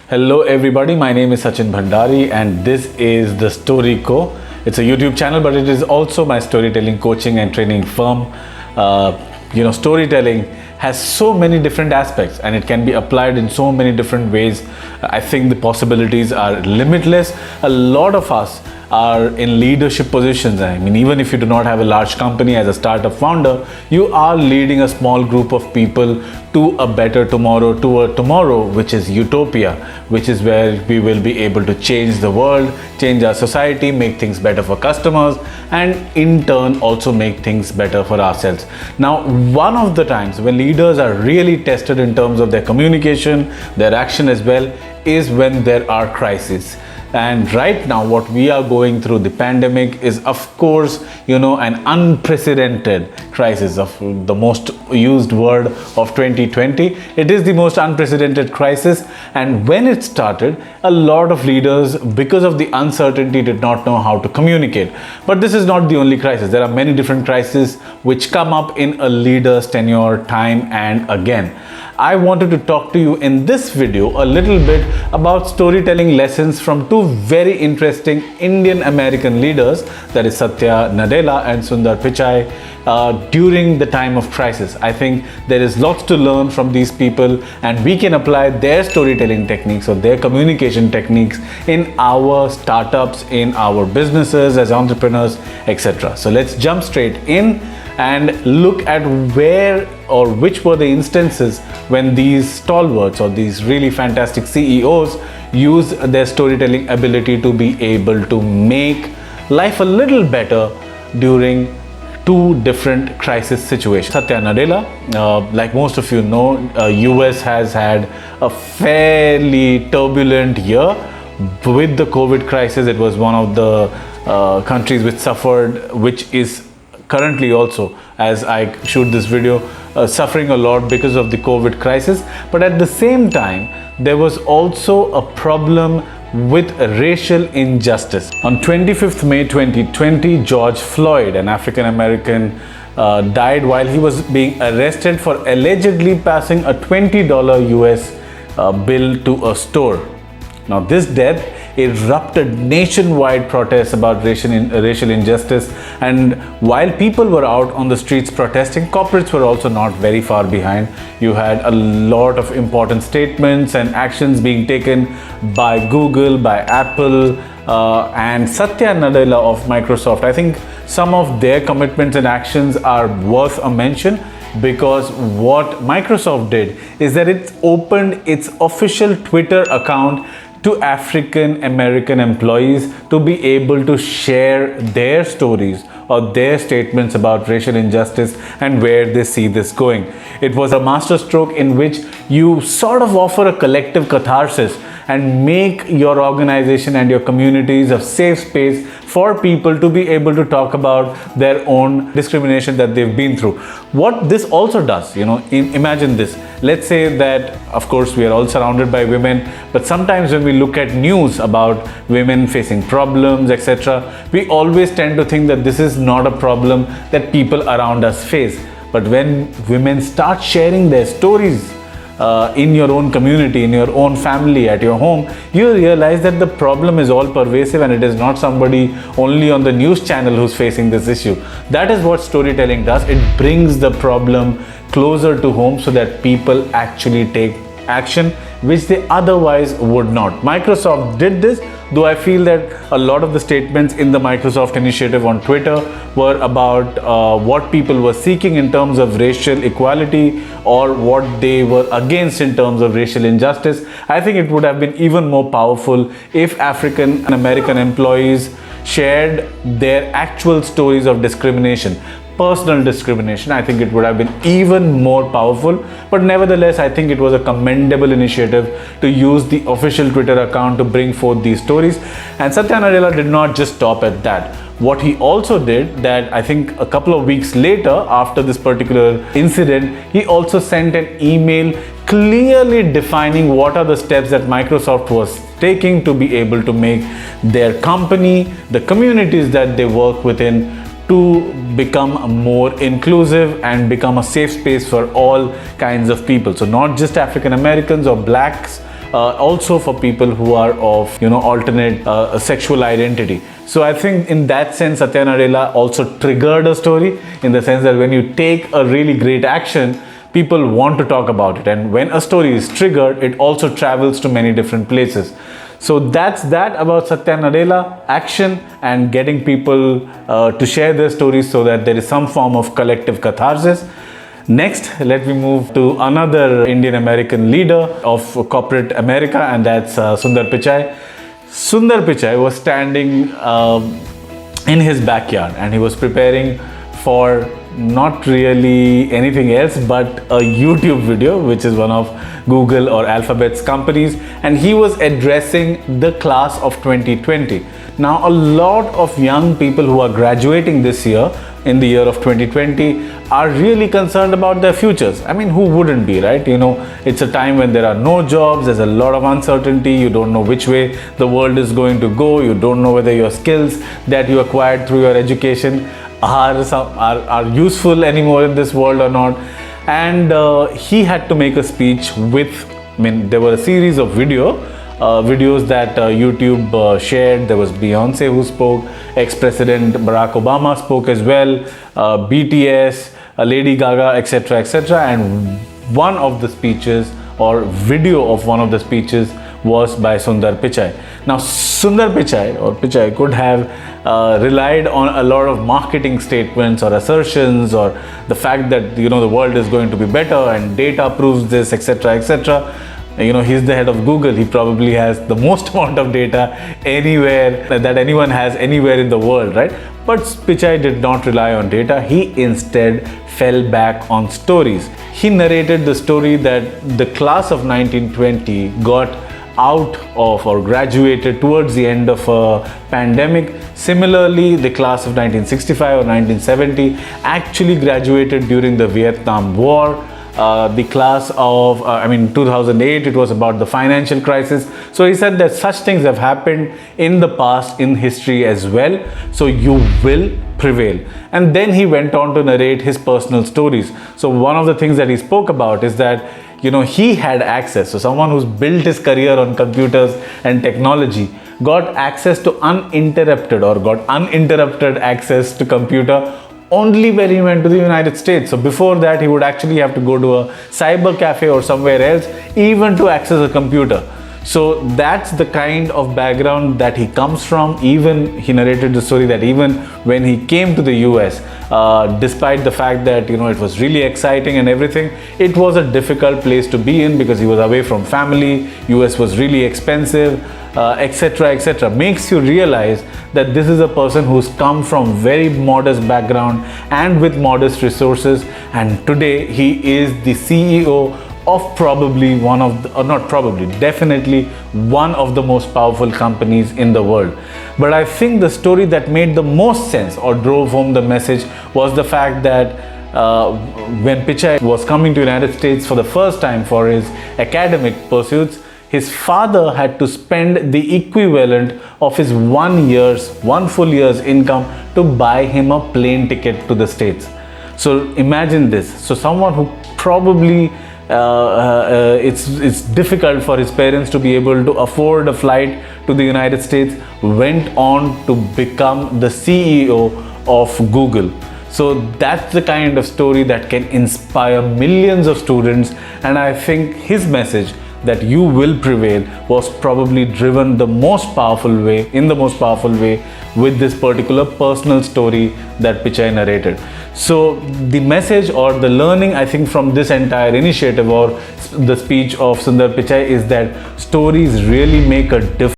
Hello everybody, my name is Sachin Bhandari and this is the Story Co. It's a YouTube channel, but it is also my storytelling coaching and training firm. Storytelling has so many different aspects and it can be applied in so many different ways. I think the possibilities are limitless. A lot of us are in leadership positions. I mean, even if you do not have a large company as a startup founder, you are leading a small group of people to a better tomorrow, to a tomorrow which is utopia, which is where we will be able to change the world, change our society, make things better for customers, and in turn also make things better for ourselves. Now, one of the times when leaders are really tested in terms of their communication, their action as well, is when there are crises. And right now what we are going through, the pandemic, is of course an unprecedented crisis, of the most used word of 2020. It is the most unprecedented crisis, and when it started, a lot of leaders, because of the uncertainty, did not know how to communicate. But this is not the only crisis. There are many different crises which come up in a leader's tenure time and again. I wanted to talk to you in this video a little bit about storytelling lessons from two very interesting Indian American leaders, that is Satya Nadella and Sundar Pichai, during the time of crisis. I think there is lots to learn from these people and we can apply their storytelling techniques or their communication techniques in our startups, in our businesses as entrepreneurs, etc. So let's jump straight in and look at where or which were the instances when these stalwarts or these really fantastic CEOs use their storytelling ability to be able to make life a little better during two different crisis situations. Satya Nadella, like most of you know, US has had a fairly turbulent year with the COVID crisis. It was one of the countries which suffered, which is currently also, as I shoot this video, suffering a lot because of the COVID crisis. But at the same time, there was also a problem with racial injustice. On 25th May 2020, George Floyd, an African American, died while he was being arrested for allegedly passing a $20 US bill to a store. Now, this death erupted nationwide protests about racial injustice, and while people were out on the streets protesting, corporates were also not very far behind. You had a lot of important statements and actions being taken by Google, by Apple, and Satya Nadella of Microsoft. I think some of their commitments and actions are worth a mention, because what Microsoft did is that it opened its official Twitter account to African American employees to be able to share their stories or their statements about racial injustice and where they see this going. It was a masterstroke in which you sort of offer a collective catharsis and make your organization and your communities a safe space for people to be able to talk about their own discrimination that they've been through. What this also does, imagine this. Let's say that, of course, we are all surrounded by women, but sometimes when we look at news about women facing problems, etc., we always tend to think that this is not a problem that people around us face. But when women start sharing their stories in your own community, in your own family, at your home, you realize that the problem is all pervasive and it is not somebody only on the news channel who's facing this issue. That is what storytelling does. It brings the problem closer to home so that people actually take action which they otherwise would not. Microsoft did this, though I feel that a lot of the statements in the Microsoft initiative on Twitter were about what people were seeking in terms of racial equality or what they were against in terms of racial injustice. I think it would have been even more powerful if African American employees shared their actual stories of discrimination, personal discrimination. I think it would have been even more powerful. But nevertheless, I think it was a commendable initiative to use the official Twitter account to bring forth these stories. And Satya Nadella did not just stop at that. What he also did, that I think a couple of weeks later after this particular incident, he also sent an email clearly defining what are the steps that Microsoft was taking to be able to make their company, the communities that they work within, to become more inclusive and become a safe space for all kinds of people. So not just African Americans or blacks also for people who are of alternate sexual identity. So I think in that sense, Satya Nadella also triggered a story, in the sense that when you take a really great action, people want to talk about it, and when a story is triggered, it also travels to many different places. So that's that about Satya Nadella: action and getting people to share their stories so that there is some form of collective catharsis. Next, let me move to another Indian American leader of corporate America, and that's Sundar Pichai. Sundar Pichai was standing in his backyard, and he was preparing for not really anything else but a YouTube video, which is one of Google or Alphabet's companies, and he was addressing the class of 2020. Now, a lot of young people who are graduating this year, in the year of 2020, are really concerned about their futures. I mean, who wouldn't be, right? It's a time when there are no jobs, there's a lot of uncertainty, you don't know which way the world is going to go, you don't know whether your skills that you acquired through your education are useful anymore in this world or not. And he had to make a speech there were a series of videos that YouTube shared. There was Beyonce who spoke, ex-President Barack Obama spoke as well, BTS, Lady Gaga, etc., etc. And one of the speeches, or video of one of the speeches, was by Sundar Pichai. Now, Sundar Pichai, or Pichai, could have relied on a lot of marketing statements or assertions, or the fact that the world is going to be better and data proves this, etc., etc. He's the head of Google. He probably has the most amount of data anywhere that anyone has anywhere in the world, right? But Pichai did not rely on data. He instead fell back on stories. He narrated the story that the class of 1920 got out of or graduated towards the end of a pandemic. Similarly, the class of 1965 or 1970 actually graduated during the Vietnam War. The class of 2008, it was about the financial crisis. So he said that such things have happened in the past, in history as well, so you will prevail. And then he went on to narrate his personal stories. So one of the things that he spoke about is that he had access. So someone who's built his career on computers and technology got access to uninterrupted access to computer only when he went to the United States. So before that, he would actually have to go to a cyber cafe or somewhere else even to access a computer. So that's the kind of background that he comes from. Even he narrated the story that even when he came to the US, despite the fact that it was really exciting and everything, it was a difficult place to be in because he was away from family. US was really expensive, etc., etc. Makes you realize that this is a person who's come from very modest background and with modest resources, and today he is the CEO of definitely one of the most powerful companies in the world. But I think the story that made the most sense or drove home the message was the fact that when Pichai was coming to the United States for the first time for his academic pursuits, his father had to spend the equivalent of his 1 full year's income to buy him a plane ticket to the States. So imagine this. So someone who probably it's difficult for his parents to be able to afford a flight to the United States, went on to become the CEO of Google. So that's the kind of story that can inspire millions of students, and I think his message that you will prevail was probably driven in the most powerful way with this particular personal story that Pichai narrated. So the message or the learning, I think, from this entire initiative or the speech of Sundar Pichai is that stories really make a difference